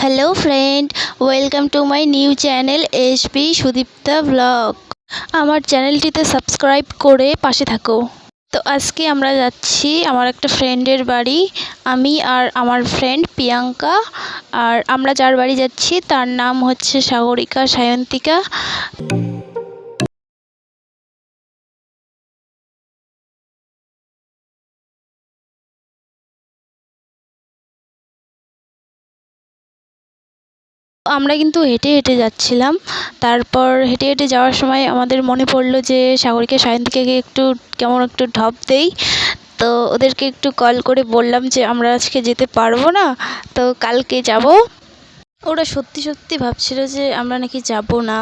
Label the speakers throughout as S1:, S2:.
S1: Hello friend, welcome to my new channel SP Sudipta blog. আমার চ্যানেলটিতে subscribe করে পাশে থাকো। তো আজকে আমরা যাচ্ছি আমার একটা ফ্রেন্ডের বাড়ি। আমি আর আমার ফ্রেন্ড প্রিয়াঙ্কা, আর আমরা যার বাড়ি যাচ্ছি তার নাম হচ্ছে সাগরিকা সায়ন্তিকা। আমরা কিন্তু হেঁটে হেঁটে যাচ্ছিলাম। তারপর হেঁটে হেঁটে যাওয়ার সময় আমাদের মনে পড়লো যে সাগরিকা সায়ন্তিকাকে একটু কেমন একটু ঢপ দেই। তো ওদেরকে একটু কল করে বললাম যে আমরা আজকে যেতে পারবো না, তো কালকে যাব। ওরা সত্যি সত্যি ভাবছিল যে আমরা নাকি যাব না।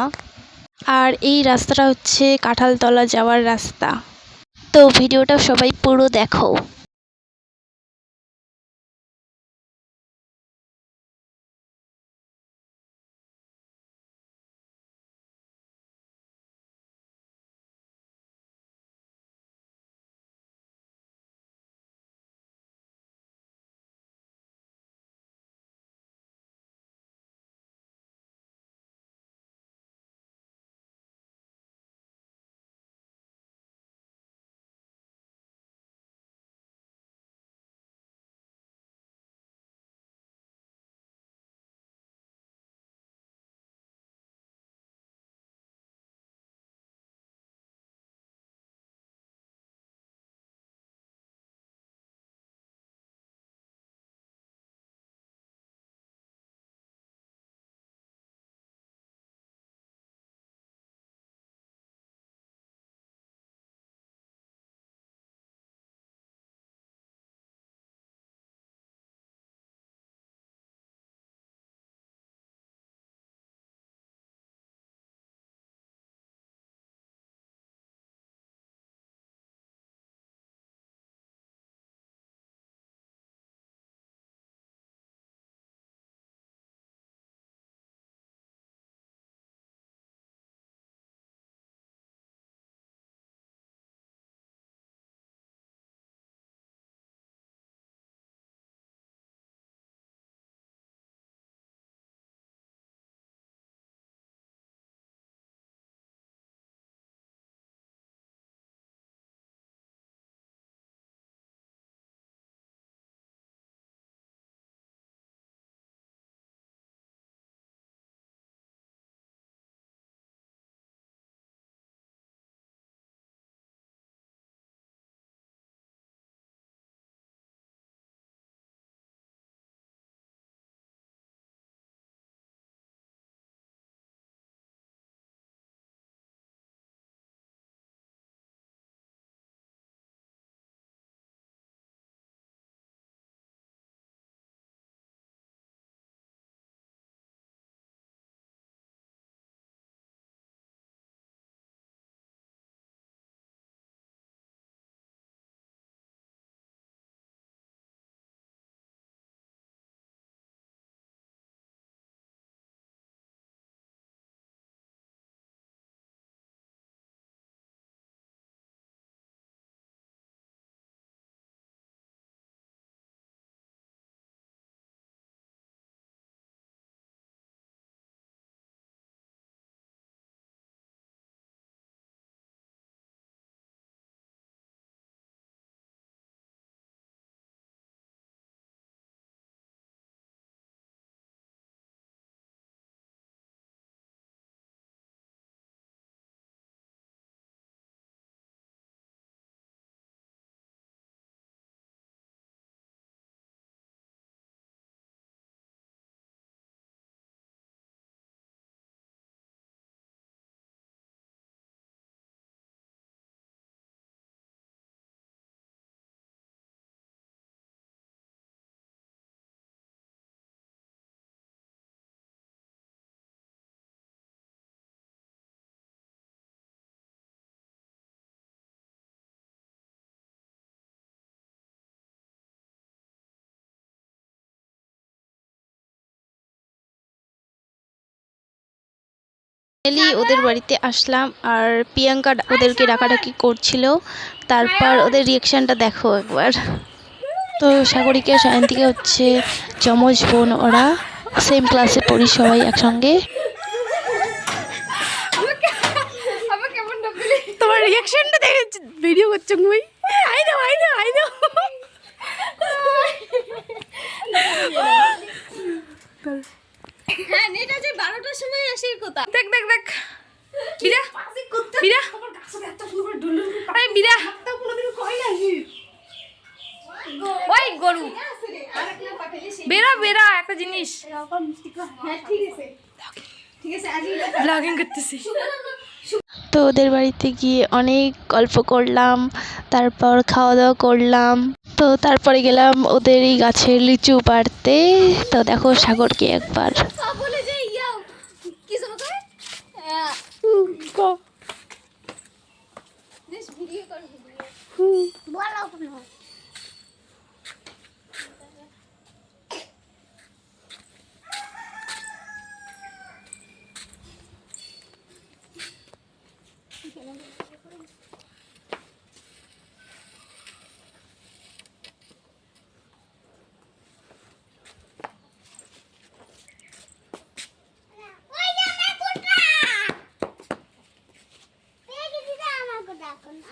S1: আর এই রাস্তাটা হচ্ছে কাঁঠালতলা যাওয়ার রাস্তা। তো ভিডিওটা সবাই পুরো দেখো। ওদের বাড়িতে আসলাম, আর প্রিয়াঙ্কা ওদেরকে ডাকাডাকি করছিল। তারপর ওদের রিয়াকশানটা দেখো একবার। তো সাগরিকা সায়ন্তিকা হচ্ছে যমজ বোন ওরা। সেম ক্লাসে পড়ি সবাই একসঙ্গে।
S2: তোমার রিঅ্যাকশনটা দেখে ভিডিও করছো মুই। আই দাও হ্যাঁ নেট আছে 12টার সময় আসি কথা। দেখ বিরা আরে বিরা ওই গরু বেরা একটা জিনিস ব্লগিং করতেছি।
S1: তো ওদের বাড়িতে গিয়ে অনেক গল্প করলাম, তারপর খাওয়া দাওয়া করলাম। তো তারপরে গেলাম ওদের এই গাছের লিচু পাড়তে। তো দেখো সাগরকে একবার।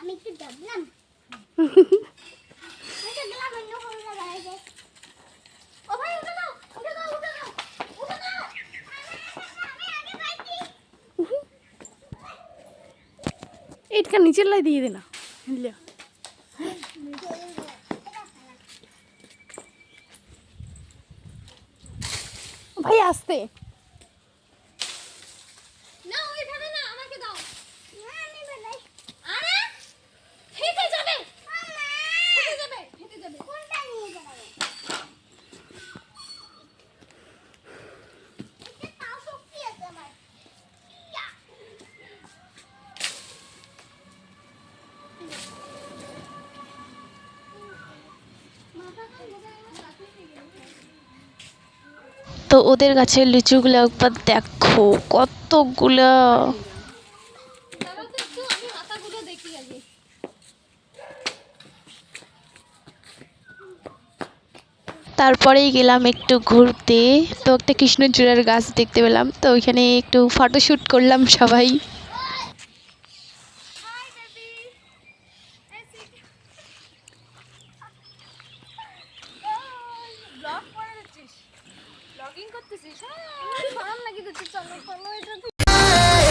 S3: আমি একটু ডাবলাম
S2: এইটা নিচের লাই দিয়ে দে না ভাই আসতে
S3: না ওইখানে না আমাকে দাও না আমি বলাই আরে হেঁটে যাবে কোনটা নিয়ে যাবে এটা তাও শক্তি আছে আমার
S1: তো ওদের গাছের লিচুগুলো একবার দেখো কতগুলো।
S3: আমি মাথাগুলো দেখি আগে।
S1: তারপরেই গেলাম একটু ঘুরতে। তো একটা কৃষ্ণচূড়ার গাছ দেখতে পেলাম, তো ওইখানে একটু ফটোশ্যুট করলাম সবাই।
S2: ব্লগিং করতেছিস শরম লাগি দিচ্ছিস চলো এটা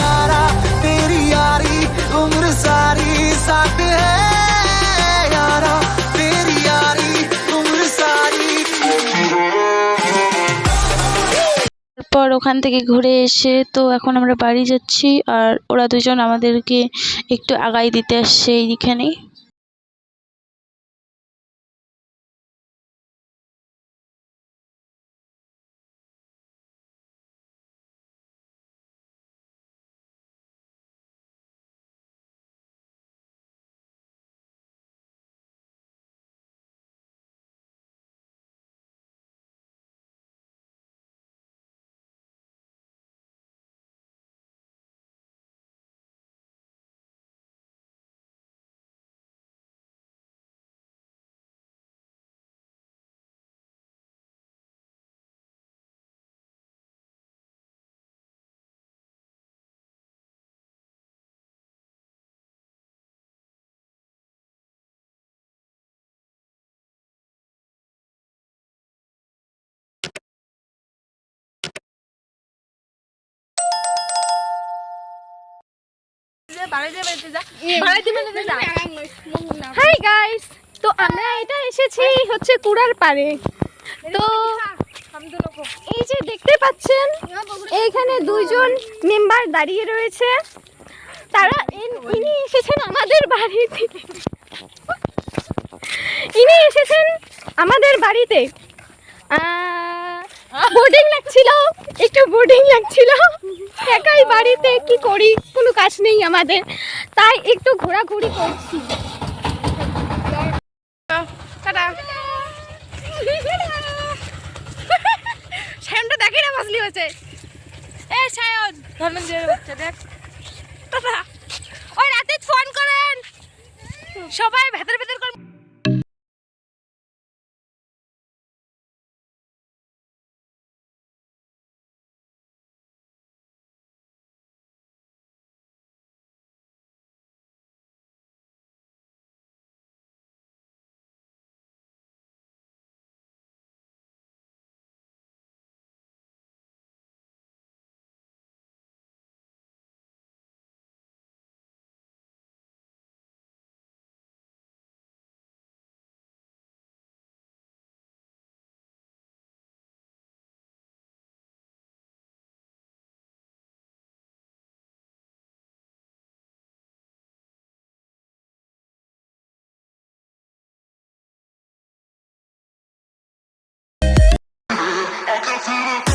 S4: यारा तेरी यारी उम्र सारी साथ है यारा तेरी यारी उम्र सारी।
S1: তারপর ওখান থেকে ঘুরে এসে তো এখন আমরা বাড়ি যাচ্ছি, আর ওরা দুজন আমাদেরকে একটু আগাই দিতে আসছে এইখানে।
S2: হাই গাইস, তো আমরা এটা এসেছি হচ্ছে কুড়ার পাড়ে। তো এই যে দেখতে পাচ্ছেন এইখানে দুইজন মেম্বার দাঁড়িয়ে রয়েছে, তারা ইনি এসেছেন আমাদের বাড়িতে। ইনি এসেছেন আমাদের বাড়িতে। বোর্ডিং লাগছিল, একটু বোর্ডিং লাগছিল, একাই বাড়িতে কি করি, কোনো কাজ নেই আমাদের, তাই একটু ঘোরাঘুরি করছি। সায়নটা দেখি না বাজলি হয়েছে। এ সায়ন ধনঞ্জয়ের বাচ্চা দেখ, ওই রাতে ফোন করেন সবাই ভেতর ভেতর করে।
S4: I can feel it.